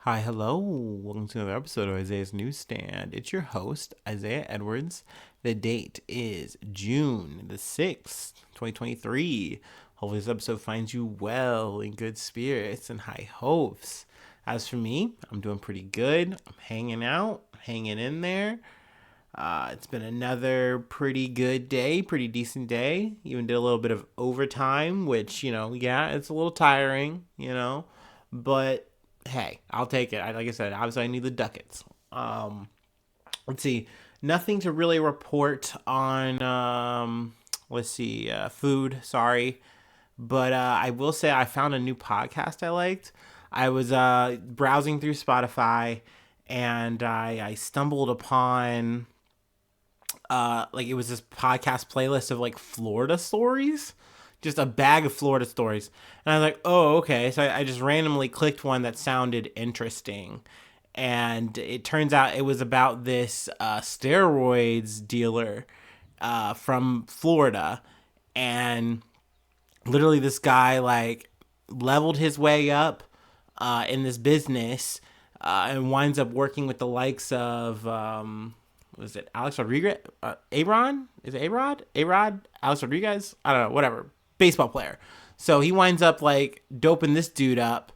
Hi, hello. Welcome to another episode of Isaiah's Newsstand. It's your host, Isaiah Edwards. The date is June the 6th, 2023. Hopefully, this episode finds you well, in good spirits, and high hopes. As for me, I'm doing pretty good. I'm hanging out, hanging in there. It's been another pretty good day, pretty decent day. Even did a little bit of overtime, which, yeah, it's a little tiring, but hey, I'll take it. Like I said, obviously I need the ducats. Let's see. Nothing to really report on, let's see, food, sorry. But I will say I found a new podcast I liked. I was browsing through Spotify and I stumbled upon like it was this podcast playlist of like Florida stories, just a bag of Florida stories. And I was like, oh, okay. So I just randomly clicked one that sounded interesting. And it turns out it was about this steroids dealer from Florida. And literally, this guy like leveled his way up in this business and winds up working with the likes of was it Alex Rodriguez? Aaron? Is it A-Rod? A-Rod? Alex Rodriguez? I don't know, whatever. Baseball player. So he winds up like doping this dude up.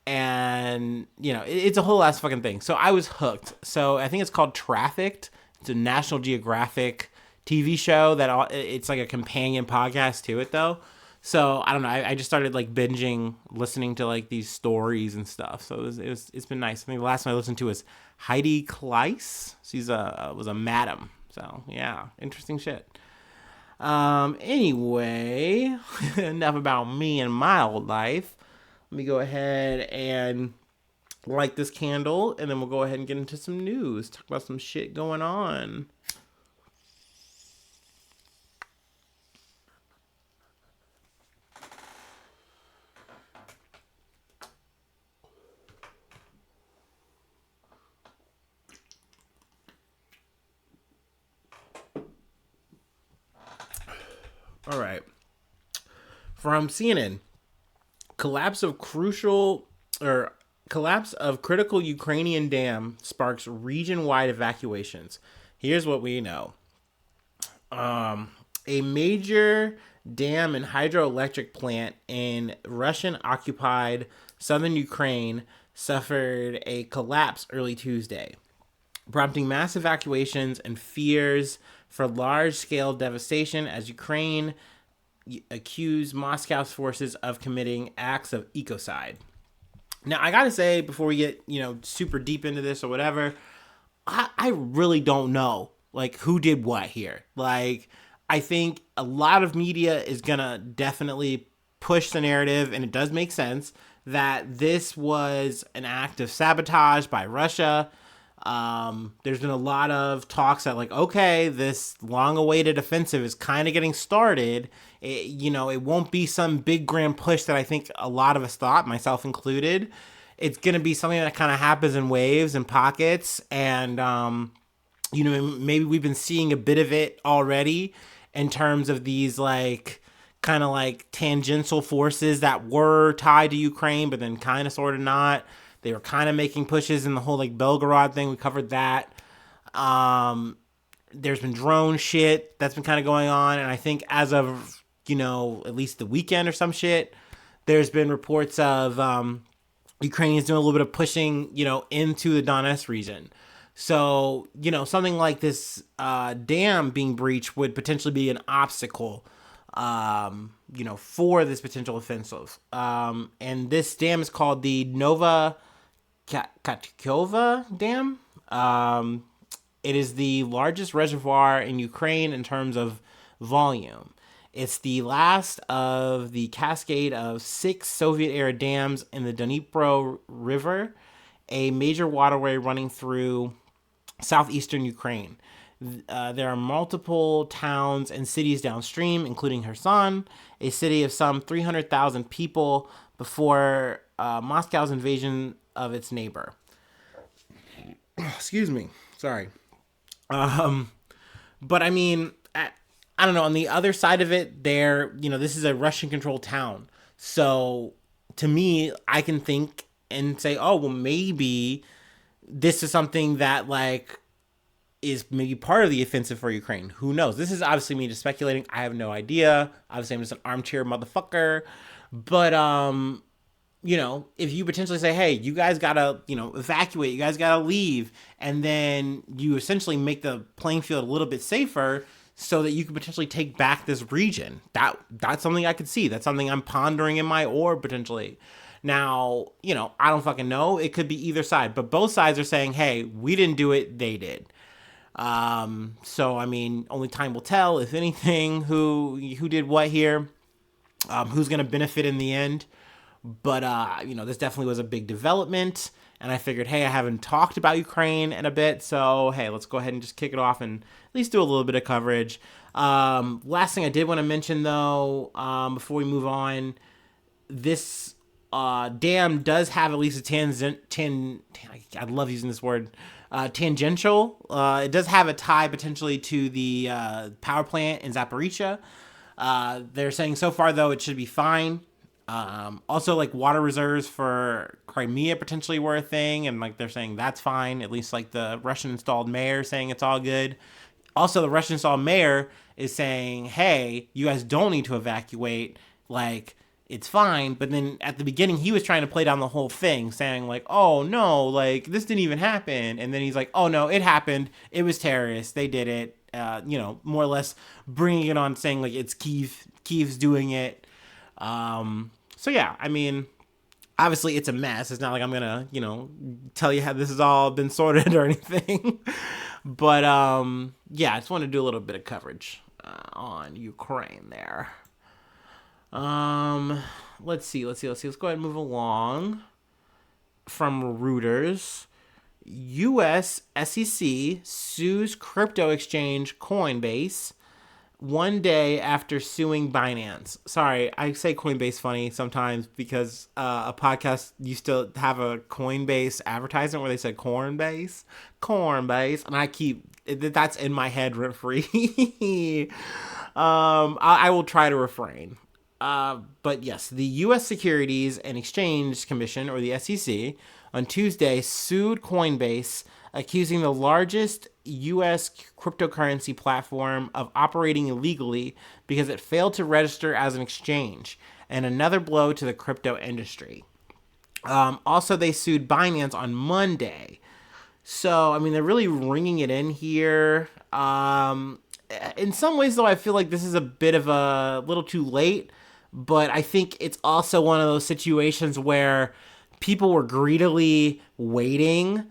And, it's a whole ass fucking thing. So I was hooked. So I think it's called Trafficked. It's a National Geographic TV show it's like a companion podcast to it, though. So I don't know. I just started like binging, listening to like these stories and stuff. So it's been nice. I think the last one I listened to was Heidi Kleiss. She's was a madam. So yeah, interesting shit. Anyway, enough about me and my old life. Let me go ahead and light this candle, and then we'll go ahead and get into some news. Talk about some shit going on. All right. From CNN, collapse of critical Ukrainian dam sparks region-wide evacuations. Here's what we know. A major dam and hydroelectric plant in Russian-occupied southern Ukraine suffered a collapse early Tuesday, prompting mass evacuations and fears for large-scale devastation as Ukraine accused Moscow's forces of committing acts of ecocide. Now, I gotta say, before we get, super deep into this or whatever, I really don't know, like, who did what here. Like, I think a lot of media is gonna definitely push the narrative, and it does make sense, that this was an act of sabotage by Russia. There's been a lot of talks that like, okay, this long-awaited offensive is kind of getting started. It won't be some big grand push that I think a lot of us thought, myself included. It's going to be something that kind of happens in waves and pockets. And, maybe we've been seeing a bit of it already in terms of these like kind of like tangential forces that were tied to Ukraine, but then kind of sort of not. They were kind of making pushes in the whole like Belgorod thing. We covered that. There's been drone shit that's been kind of going on. And I think as of, at least the weekend or some shit, there's been reports of Ukrainians doing a little bit of pushing, into the Donetsk region. So, something like this dam being breached would potentially be an obstacle, for this potential offensive. And this dam is called the Nova Katkova Dam. It is the largest reservoir in Ukraine in terms of volume. It's the last of the cascade of 6 Soviet-era dams in the Dnipro River, a major waterway running through southeastern Ukraine. There are multiple towns and cities downstream, including Kherson, a city of some 300,000 people before Moscow's invasion of its neighbor. Excuse me. Sorry. But I mean, I don't know. On the other side of it, this is a Russian-controlled town. So to me, I can think and say, oh, well, maybe this is something that like is maybe part of the offensive for Ukraine. Who knows? This is obviously me just speculating. I have no idea. Obviously, I'm just an armchair motherfucker. But if you potentially say, hey, you guys gotta, evacuate, you guys gotta leave, and then you essentially make the playing field a little bit safer so that you can potentially take back this region. That's something I could see. That's something I'm pondering in my orb potentially. Now, I don't fucking know. It could be either side, but both sides are saying, hey, we didn't do it, they did. So I mean, only time will tell, if anything, who did what here, who's gonna benefit in the end. But this definitely was a big development, and I figured, hey, I haven't talked about Ukraine in a bit, so hey, let's go ahead and just kick it off and at least do a little bit of coverage. Last thing I did want to mention though, before we move on, this dam does have at least a I love using this word, tangential. It does have a tie potentially to the power plant in Zaporizhia. They're saying so far though it should be fine. Also, like, water reserves for Crimea potentially were a thing, and like they're saying that's fine. At least like the Russian installed mayor saying it's all good. Also, the Russian installed mayor is saying, hey, you guys don't need to evacuate. Like, it's fine. But then at the beginning, he was trying to play down the whole thing, saying like, oh no, like this didn't even happen. And then he's like, oh no, it happened. It was terrorists. They did it. More or less bringing it on, saying like it's Kyiv's doing it. So yeah, I mean, obviously it's a mess. It's not like I'm gonna, tell you how this has all been sorted or anything. But yeah, I just want to do a little bit of coverage on Ukraine there. Let's see. Let's go ahead and move along from Reuters. U.S. SEC sues crypto exchange Coinbase 1 day after suing Binance. Sorry, I say Coinbase funny sometimes because a podcast used to have a Coinbase advertisement where they said Cornbase, and I keep that's in my head rent free. I will try to refrain. But yes, the U.S. Securities and Exchange Commission, or the SEC, on Tuesday sued Coinbase, accusing the largest U.S. cryptocurrency platform of operating illegally because it failed to register as an exchange, and another blow to the crypto industry. Also, they sued Binance on Monday. So, I mean, they're really ringing it in here. In some ways, though, I feel like this is a bit of a little too late, but I think it's also one of those situations where people were greedily waiting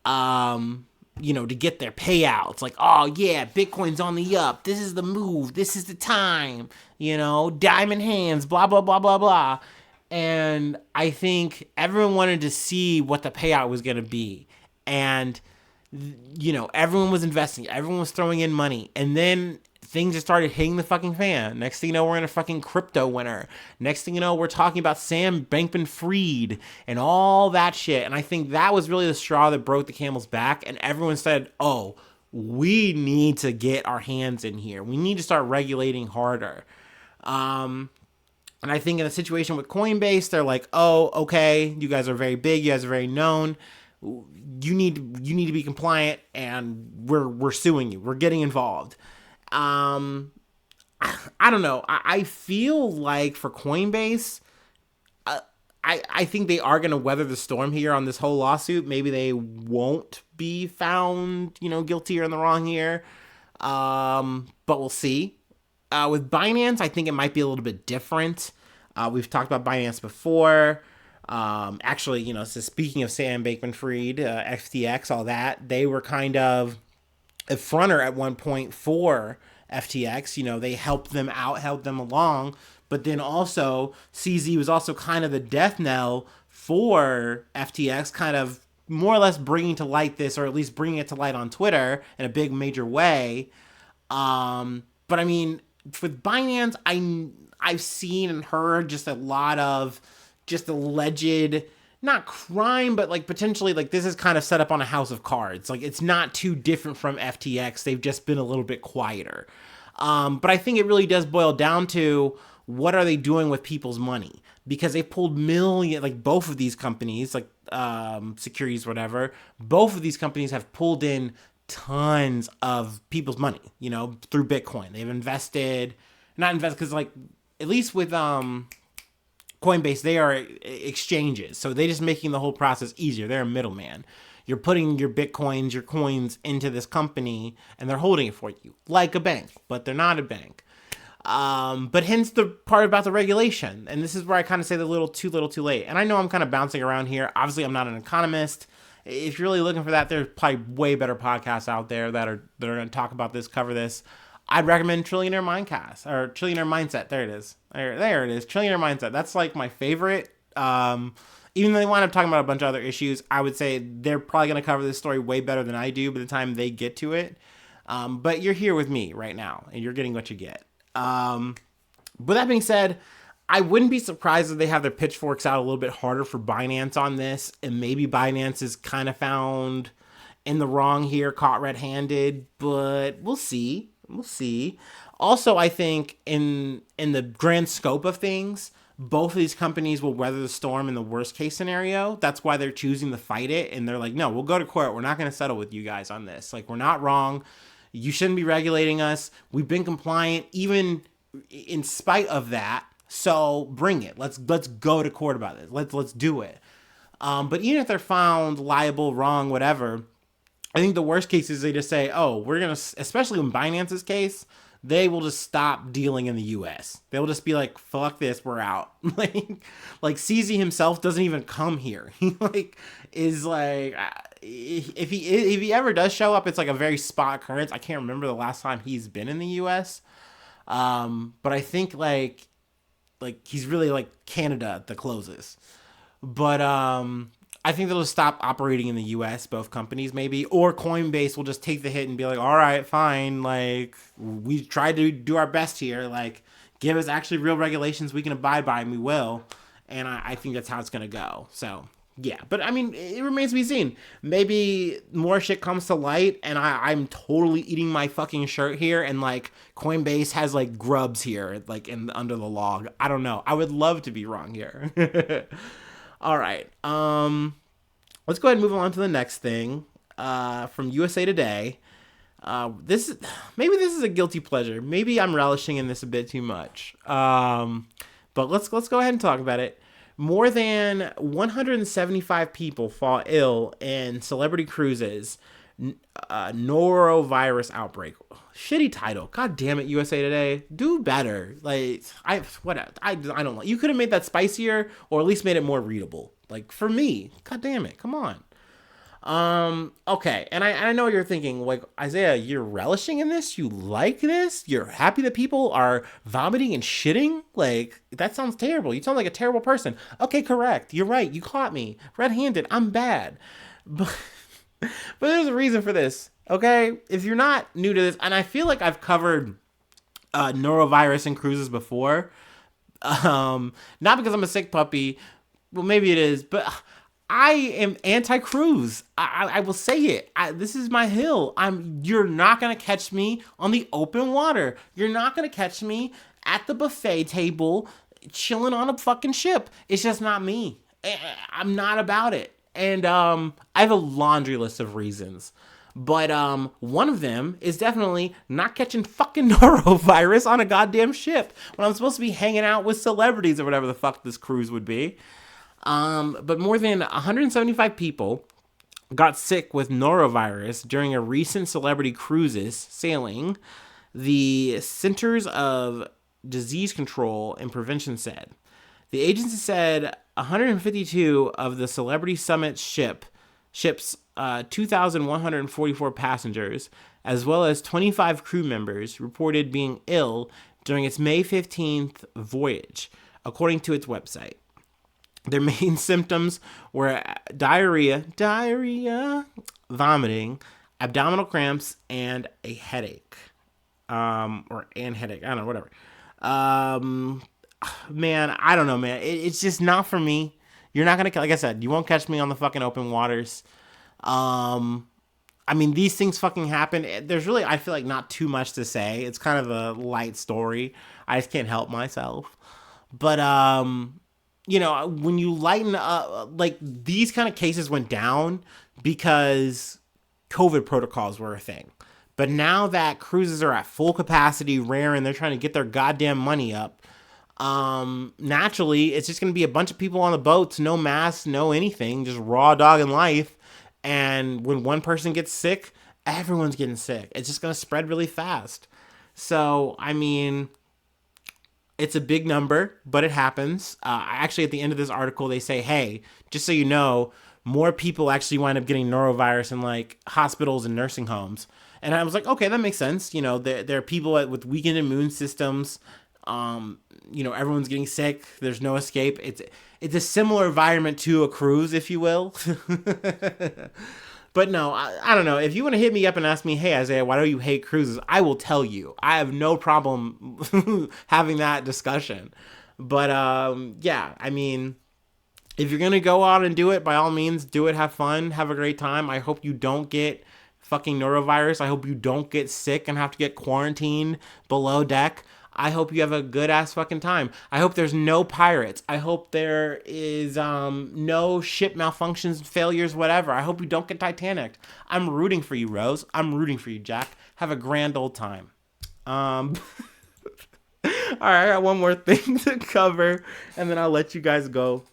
to get their payouts. Like, oh yeah, Bitcoin's on the up. This is the move. This is the time. Diamond hands, blah, blah, blah, blah, blah. And I think everyone wanted to see what the payout was going to be. And, everyone was investing. Everyone was throwing in money. And then things just started hitting the fucking fan. Next thing you know, we're in a fucking crypto winter. Next thing you know, we're talking about Sam Bankman-Fried and all that shit. And I think that was really the straw that broke the camel's back. And everyone said, oh, we need to get our hands in here. We need to start regulating harder. And I think in a situation with Coinbase, they're like, oh, okay, you guys are very big. You guys are very known. You need to be compliant, and we're suing you. We're getting involved. I don't know. I feel like for Coinbase, I think they are going to weather the storm here on this whole lawsuit. Maybe they won't be found, guilty or in the wrong here. But we'll see. With Binance, I think it might be a little bit different. We've talked about Binance before. Actually, so speaking of Sam Bankman-Fried, FTX, all that, they were kind of a fronter at one point for FTX. They helped them out, helped them along, but then also CZ was also kind of the death knell for FTX, kind of more or less bringing to light this, or at least bringing it to light on Twitter in a big major way. But I mean, with Binance, I've seen and heard just a lot of just alleged, not crime, but like potentially like this is kind of set up on a house of cards. Like it's not too different from FTX. They've just been a little bit quieter. But I think it really does boil down to what are they doing with people's money? because they pulled like both of these companies, like securities, whatever. Both of these companies have pulled in tons of people's money, through Bitcoin. They've not invested because like at least with Coinbase, they are exchanges, so they just making the whole process easier. They're a middleman. You're putting your Bitcoins, your coins into this company, and they're holding it for you like a bank, but they're not a bank. But hence the part about the regulation. And this is where I kind of say the little too late. And I know I'm kind of bouncing around here. Obviously, I'm not an economist. If you're really looking for that, there's probably way better podcasts out there that are going to talk about this, cover this. I'd recommend Trillionaire Mindcast or Trillionaire Mindset. There it is. There it is. Trillionaire Mindset. That's like my favorite. Even though they wind up talking about a bunch of other issues, I would say they're probably going to cover this story way better than I do by the time they get to it. But you're here with me right now, and you're getting what you get. With that being said, I wouldn't be surprised if they have their pitchforks out a little bit harder for Binance on this, and maybe Binance is kind of found in the wrong here, caught red-handed, but we'll see. We'll see. Also, I think in the grand scope of things, both of these companies will weather the storm in the worst case scenario. That's why they're choosing to fight it, and they're like, no, we'll go to court. We're not going to settle with you guys on this. Like, we're not wrong. You shouldn't be regulating us. We've been compliant even in spite of that. So bring it. Let's go to court about it. Let's do it. But even if they're found liable, wrong, whatever, I think the worst case is they just say, oh, we're going to, especially in Binance's case, they will just stop dealing in the U.S. They'll just be like, fuck this, we're out. like CZ himself doesn't even come here. He is like, if he ever does show up, it's like a very spot occurrence. I can't remember the last time he's been in the U.S. But I think like he's really like Canada at the closest. But I think they'll just stop operating in the U.S., both companies maybe, or Coinbase will just take the hit and be like, all right, fine, like, we tried to do our best here, like, give us actually real regulations we can abide by, and we will, and I think that's how it's going to go, so, yeah, but, I mean, it remains to be seen. Maybe more shit comes to light, and I'm totally eating my fucking shirt here, and, like, Coinbase has, like, grubs here, like, under the log. I don't know. I would love to be wrong here. All right. Let's go ahead and move on to the next thing. From USA Today. This is a guilty pleasure. Maybe I'm relishing in this a bit too much. But let's go ahead and talk about it. More than 175 people fall ill in celebrity cruises. Norovirus outbreak. Shitty title. God damn it, USA Today. Do better. Like, I don't know. You could have made that spicier or at least made it more readable. Like, for me. God damn it. Come on. Okay. And I know you're thinking, like, Isaiah, you're relishing in this? You like this? You're happy that people are vomiting and shitting? Like, that sounds terrible. You sound like a terrible person. Okay, correct. You're right. You caught me. Red-handed. I'm bad. But there's a reason for this, okay? If you're not new to this, and I feel like I've covered norovirus and cruises before, not because I'm a sick puppy, well, maybe it is, but I am anti-cruise. I will say it. This is my hill. You're not going to catch me on the open water. You're not going to catch me at the buffet table chilling on a fucking ship. It's just not me. I'm not about it. And I have a laundry list of reasons. But one of them is definitely not catching fucking norovirus on a goddamn ship when I'm supposed to be hanging out with celebrities or whatever the fuck this cruise would be. But more than 175 people got sick with norovirus during a recent celebrity cruises sailing, the Centers of Disease Control and Prevention said. The agency said 152 of the Celebrity Summit ship's 2,144 passengers, as well as 25 crew members, reported being ill during its May 15th voyage, according to its website. Their main symptoms were diarrhea, vomiting, abdominal cramps, and a headache. Headache. I don't know, whatever. Man, I don't know, man. It's just not for me. You're not going to, like I said, you won't catch me on the fucking open waters. I mean, these things fucking happen. There's really, I feel like, not too much to say. It's kind of a light story. I just can't help myself. But, when you lighten up, like these kind of cases went down because COVID protocols were a thing. But now that cruises are at full capacity, rare, and they're trying to get their goddamn money up, naturally, it's just going to be a bunch of people on the boats, no masks, no anything, just raw dog in life. And when one person gets sick, everyone's getting sick. It's just going to spread really fast. So, I mean, it's a big number, but it happens. Actually, at the end of this article, they say, hey, just so you know, more people actually wind up getting norovirus in like hospitals and nursing homes. And I was like, okay, that makes sense. There are people with weakened immune systems. Everyone's getting sick. There's no escape. It's a similar environment to a cruise, if you will. But no, I don't know. If you want to hit me up and ask me, hey, Isaiah, why do you hate cruises? I will tell you. I have no problem having that discussion. But yeah, I mean, if you're going to go out and do it, by all means, do it. Have fun. Have a great time. I hope you don't get fucking norovirus. I hope you don't get sick and have to get quarantined below deck. I hope you have a good ass fucking time. I hope there's no pirates. I hope there is no ship malfunctions, failures, whatever. I hope you don't get Titanic. I'm rooting for you, Rose. I'm rooting for you, Jack. Have a grand old time. All right, I got one more thing to cover, and then I'll let you guys go.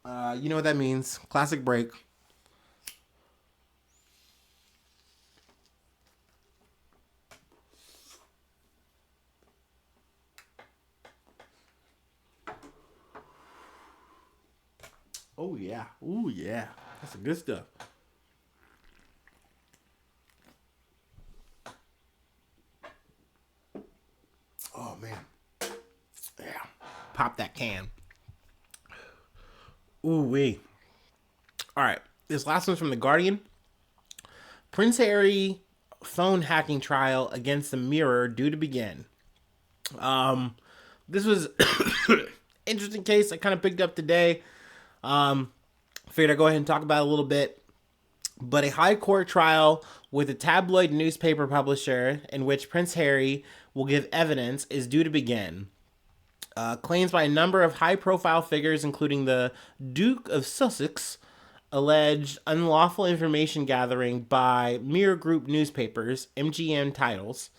You know what that means. Classic break. Oh, yeah. Ooh, yeah. That's some good stuff. Oh, man. Yeah. Pop that can. Ooh, wee. All right. This last one's from The Guardian. Prince Harry phone hacking trial against the Mirror due to begin. This was interesting case I kind of picked up today. Figured I'd go ahead and talk about it a little bit. But a high court trial with a tabloid newspaper publisher in which Prince Harry will give evidence is due to begin. Claims by a number of high-profile figures, including the Duke of Sussex, alleged unlawful information gathering by Mirror Group newspapers, MGM titles.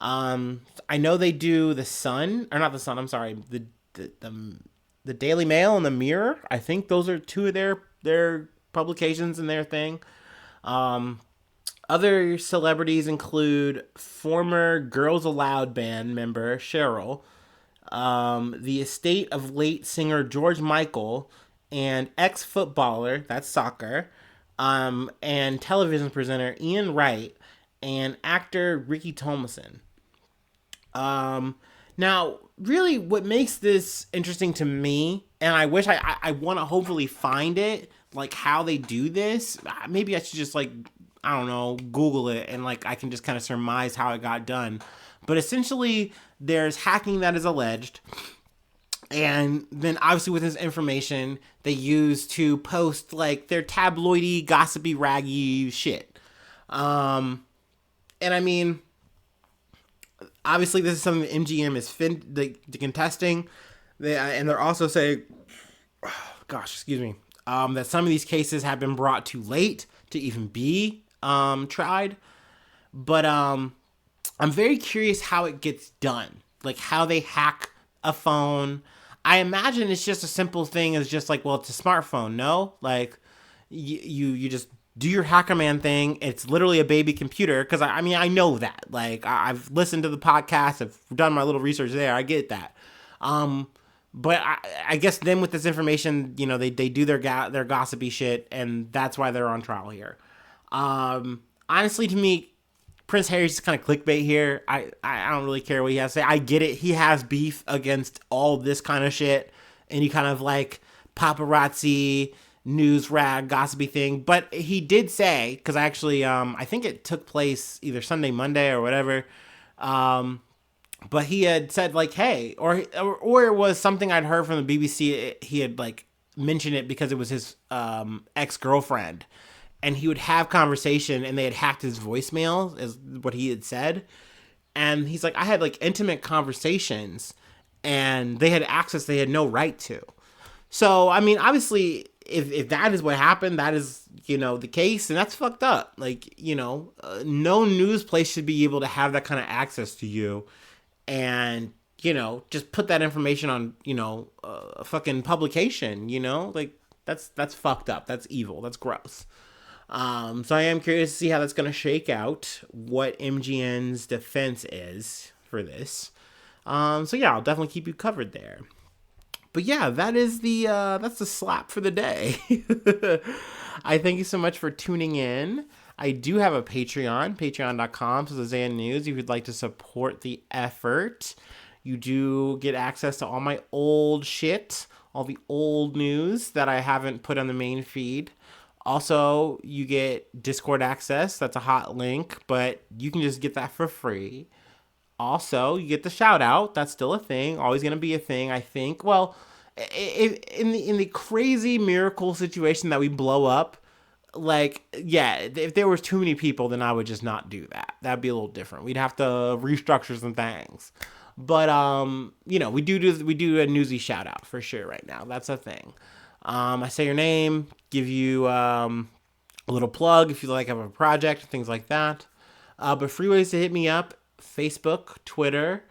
I know they do the Sun, or not the Sun, I'm sorry, the Daily Mail and the Mirror. I think those are two of their publications and their thing. Other celebrities include former Girls Aloud band member Cheryl, the estate of late singer George Michael, and ex-footballer, that's soccer, and television presenter Ian Wright, and actor Ricky Thomason. Now, really what makes this interesting to me, and I wish I want to hopefully find it, like how they do this. Maybe I should just like, I don't know, Google it and like I can just kind of surmise how it got done. But essentially there's hacking that is alleged. And then obviously with this information they use to post like their tabloidy, gossipy, raggy shit. And I mean, obviously this is something that MGM is contesting. And they're also saying, that some of these cases have been brought too late to even be tried. But I'm very curious how it gets done. Like how they hack a phone. I imagine it's just a simple thing as just like, well, it's a smartphone. No, like you just do your hacker man thing. It's literally a baby computer. Cause I mean, I know that, like I've listened to the podcast. I've done my little research there. I get that. But I guess then with this information, you know, they do their gossipy shit, and that's why they're on trial here. Honestly, to me, Prince Harry's just kind of clickbait here. I don't really care what he has to say. I get it. He has beef against all this kind of shit, and he kind of like paparazzi, news rag, gossipy thing. But he did say, because actually, I think it took place either Sunday, Monday, or whatever. But he had said like, hey, or it was something I'd heard from the BBC. He had like mentioned it because it was his ex-girlfriend, and he would have conversation and they had hacked his voicemail is what he had said. And he's like, I had like intimate conversations and they had access they had no right to. So, I mean, obviously, if that is what happened, that is, the case, and that's fucked up. Like, no news place should be able to have that kind of access to you and, just put that information on, a fucking publication, Like, that's fucked up. That's evil. That's gross. So I am curious to see how that's going to shake out, what MGN's defense is for this. So yeah, I'll definitely keep you covered there. But yeah, that's the slap for the day. I thank you so much for tuning in. I do have a Patreon, patreon.com/Isaiah News. If you'd like to support the effort, you do get access to all my old shit, all the old news that I haven't put on the main feed. Also, you get Discord access. That's a hot link, but you can just get that for free. Also, you get the shout out. That's still a thing. Always going to be a thing, I think. Well, in the crazy miracle situation that we blow up, like, yeah, if there was too many people, then I would just not do that. That'd be a little different. We'd have to restructure some things. But we do a newsy shout out for sure right now. That's a thing. I say your name, give you a little plug if you like have a project, things like that. But free ways to hit me up: Facebook, Twitter,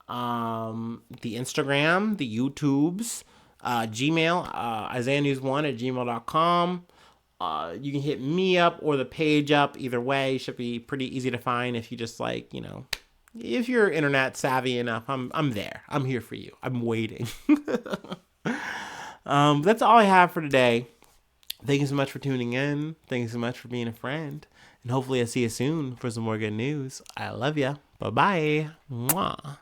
the Instagram, the YouTubes, Gmail, IsaiahNews1@gmail.com. You can hit me up or the page up. Either way, should be pretty easy to find if you just if you're internet savvy enough. I'm there. I'm here for you. I'm waiting. That's all I have for today. Thank you so much for tuning in. Thank you so much for being a friend. And hopefully I'll see you soon for some more good news. I love ya. Bye-bye. Mwah.